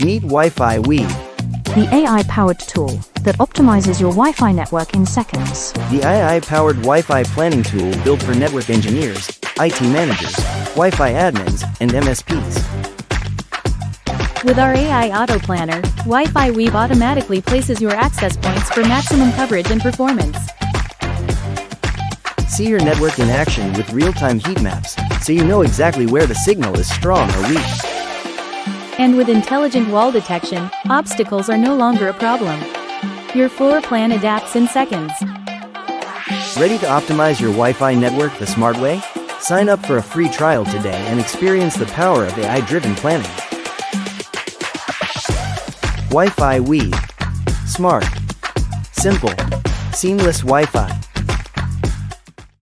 Meet Wi-Fi Weave, the AI-powered tool that optimizes your Wi-Fi network in seconds. the AI-powered Wi-Fi planning tool built for network engineers, IT managers, Wi-Fi admins, and MSPs. With our AI Auto Planner, Wi-Fi Weave automatically places your access points for maximum coverage and performance. See your network in action with real-time heat maps, so you know exactly where the signal is strong or weak. And with intelligent wall detection, obstacles are no longer a problem. Your floor plan adapts in seconds. Ready to optimize your Wi-Fi network the smart way? Sign up for a free trial today and experience the power of AI-driven planning. Wi-Fi Weave. Smart. Simple. Seamless Wi-Fi.